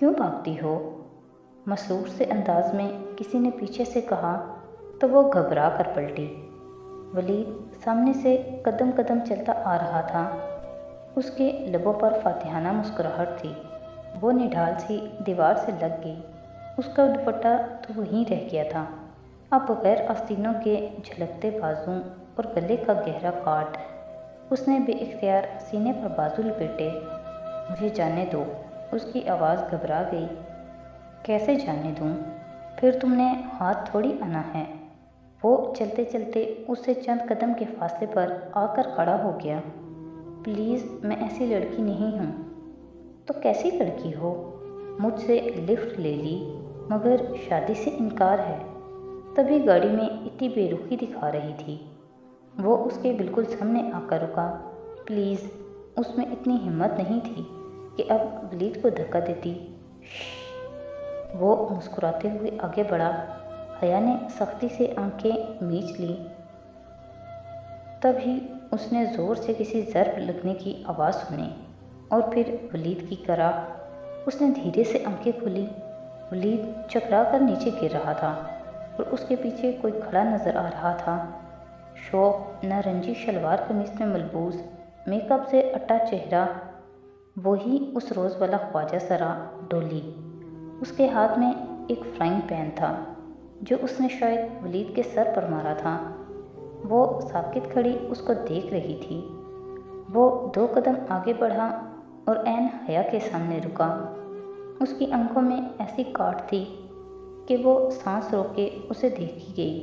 کیوں بھاگتی ہو؟ مسرور سے انداز میں کسی نے پیچھے سے کہا تو وہ گھبرا کر پلٹی۔ ولید سامنے سے قدم قدم چلتا آ رہا تھا۔ اس کے لبوں پر فاتحانہ مسکراہٹ تھی۔ وہ نڈھال سی دیوار سے لگ گئی۔ اس کا دوپٹہ تو وہیں رہ گیا تھا، اب بغیر آستینوں کے جھلکتے بازوں اور گلے کا گہرا کاٹ۔ اس نے بے اختیار سینے پر بازو لپیٹے۔ مجھے جانے دو، اس کی آواز گھبرا گئی۔ کیسے جانے دوں؟ پھر تم نے ہاتھ تھوڑی آنا ہے۔ وہ چلتے چلتے اس سے چند قدم کے فاصلے پر آ کر کھڑا ہو گیا۔ پلیز، میں ایسی لڑکی نہیں ہوں۔ تو کیسی لڑکی ہو؟ مجھ سے لفٹ لے لی، مگر شادی سے انکار ہے۔ تبھی گاڑی میں اتنی بے رخی دکھا رہی تھی۔ وہ اس کے بالکل سامنے آ کر رکا۔ پلیز، اس میں اتنی ہمت نہیں تھی کہ اب ولید کو دھکا دیتی۔ شش۔ وہ مسکراتے ہوئے آگے بڑھا۔ حیا نے سختی سے آنکھیں میچ لی۔ تبھی اس نے زور سے کسی ضرب لگنے کی آواز سنی اور پھر ولید کی کرا۔ اس نے دھیرے سے آنکھیں کھولی۔ ولید چکرا کر نیچے گر رہا تھا اور اس کے پیچھے کوئی کھڑا نظر آ رہا تھا۔ شوق نارنجی شلوار قمیص میں ملبوس، میک اپ سے اٹا چہرہ، وہی اس روز والا خواجہ سرا ڈولی۔ اس کے ہاتھ میں ایک فرائنگ پین تھا جو اس نے شاید ولید کے سر پر مارا تھا۔ وہ ساکت کھڑی اس کو دیکھ رہی تھی۔ وہ 2 قدم آگے بڑھا اور عین حیا کے سامنے رکا۔ اس کی آنکھوں میں ایسی کاٹ تھی کہ وہ سانس روک کے اسے دیکھی گئی۔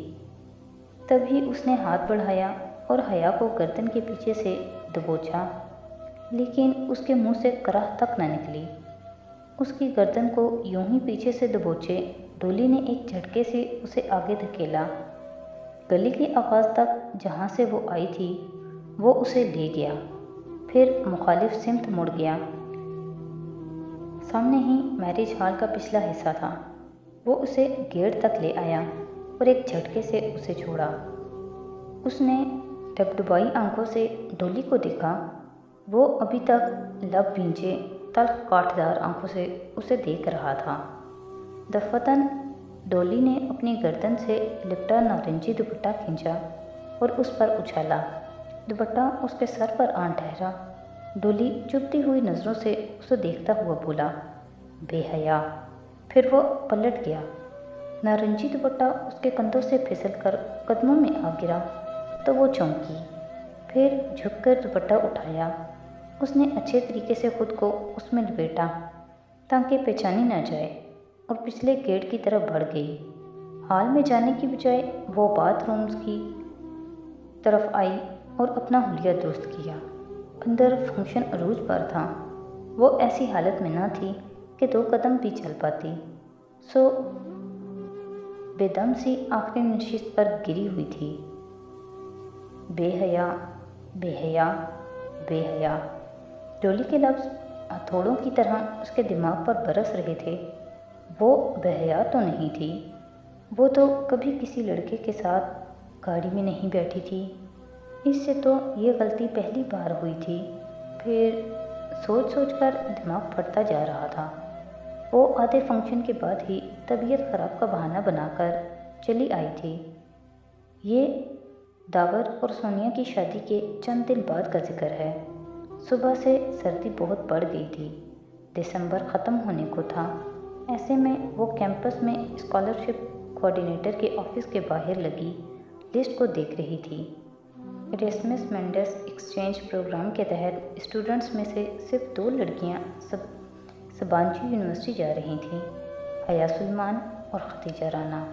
تبھی اس نے ہاتھ بڑھایا اور حیا کو گردن کے پیچھے سے دبوچا، لیکن اس کے منہ سے کرہ تک نہ نکلی۔ اس کی گردن کو یوں ہی پیچھے سے دبوچے ڈولی نے ایک جھٹکے سے اسے آگے دھکیلا۔ گلی کی آغاز تک جہاں سے وہ آئی تھی وہ اسے لے گیا، پھر مخالف سمت مڑ گیا۔ سامنے ہی میرج ہال کا پچھلا حصہ تھا۔ وہ اسے گیٹ تک لے آیا اور ایک جھٹکے سے اسے چھوڑا۔ اس نے ڈبڈبائی آنکھوں سے ڈولی کو دیکھا۔ وہ ابھی تک لب بھینچے تلخ کاٹدار آنکھوں سے اسے دیکھ رہا تھا۔ دفعتاً ڈولی نے اپنی گردن سے لپٹا نارنجی دوپٹہ کھینچا اور اس پر اچھالا۔ دوپٹہ اس کے سر پر آن ٹھہرا۔ ڈولی چبھتی ہوئی نظروں سے اسے دیکھتا ہوا بولا، بے حیا۔ پھر وہ پلٹ گیا۔ نارنجی دوپٹہ اس کے کندھوں سے پھسل کر قدموں میں آ گرا تو وہ چونکی، پھر جھک کر دوپٹہ اٹھایا۔ اس نے اچھے طریقے سے خود کو اس میں لپیٹا تاکہ پہچانی نہ جائے اور پچھلے گیٹ کی طرف بڑھ گئی۔ ہال میں جانے کی بجائے وہ باتھ رومز کی طرف آئی اور اپنا حلیہ درست کیا۔ اندر فنکشن عروج پر تھا۔ وہ ایسی حالت میں نہ تھی کہ 2 قدم بھی چل پاتی، سو بے دم سی آخری نشست پر گری ہوئی تھی۔ بے حیا، بے حیا، بے حیا۔ ڈولی کے لفظ ہتھوڑوں کی طرح اس کے دماغ پر برس رہے تھے۔ وہ بے حیا تو نہیں تھی۔ وہ تو کبھی کسی لڑکے کے ساتھ گاڑی میں نہیں بیٹھی تھی۔ اس سے تو یہ غلطی پہلی بار ہوئی تھی۔ پھر سوچ سوچ کر دماغ پھٹتا جا رہا تھا۔ وہ آدھے فنکشن کے بعد ہی طبیعت خراب کا بہانہ بنا کر چلی آئی تھی۔ یہ داور اور سونیا کی شادی کے چند دن بعد کا ذکر ہے۔ صبح سے سردی بہت بڑھ گئی تھی۔ دسمبر ختم ہونے کو تھا۔ ایسے میں وہ کیمپس میں اسکالرشپ کوآرڈینیٹر کے آفس کے باہر لگی لسٹ کو دیکھ رہی تھی۔ ایراسمس مینڈس ایکسچینج پروگرام کے تحت اسٹوڈنٹس میں سے صرف 2 لڑکیاں سبانچی یونیورسٹی جا رہی تھیں، حیا سلیمان اور ختیجہ رانا۔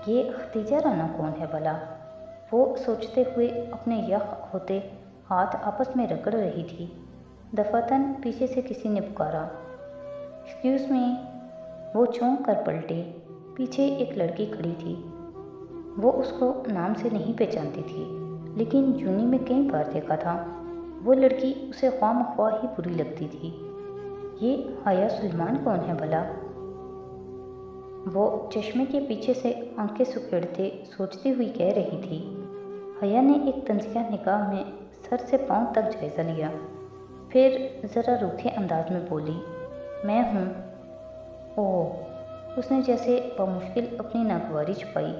یہ ختیجہ رانا کون ہے بھلا؟ وہ سوچتے ہوئے اپنے یخ ہوتے ہاتھ آپس میں رگڑ رہی تھی۔ دفعتاً پیچھے سے کسی نے پکارا، ایکسکیوز می۔ وہ چونک کر پلٹی۔ پیچھے ایک لڑکی کھڑی تھی۔ وہ اس کو نام سے نہیں پہچانتی تھی، لیکن جونی میں کئی بار دیکھا تھا۔ وہ لڑکی اسے خواہ مخواہ ہی بری لگتی تھی۔ یہ حیا سلیمان کون ہے بھلا؟ وہ چشمے کے پیچھے سے آنکھیں سکیڑتے سوچتی ہوئی کہہ رہی تھی۔ حیا نے ایک طنزیہ نگاہ میں سر سے پاؤں تک جائزہ لیا، پھر ذرا روکھے انداز میں بولی، میں ہوں۔ اوہ، اس نے جیسے بمشکل اپنی ناگواری چھپائی۔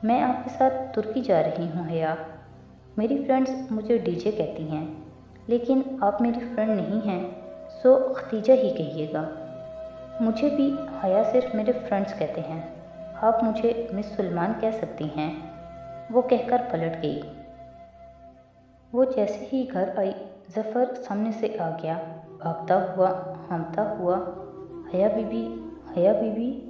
میں آپ کے ساتھ ترکی جا رہی ہوں حیا۔ میری فرینڈز مجھے ڈی جے کہتی ہیں، لیکن آپ میری فرینڈ نہیں ہیں، سو ختیجہ ہی کہیے گا۔ مجھے بھی حیا صرف میرے فرینڈز کہتے ہیں، آپ مجھے مس سلمان کہہ سکتی ہیں، وہ کہہ کر پلٹ گئی۔ وہ جیسے ہی گھر آئی، ظفر سامنے سے آ گیا، بھاگتا ہوا، ہامتا ہوا، حیا بی بی، حیا بی بی۔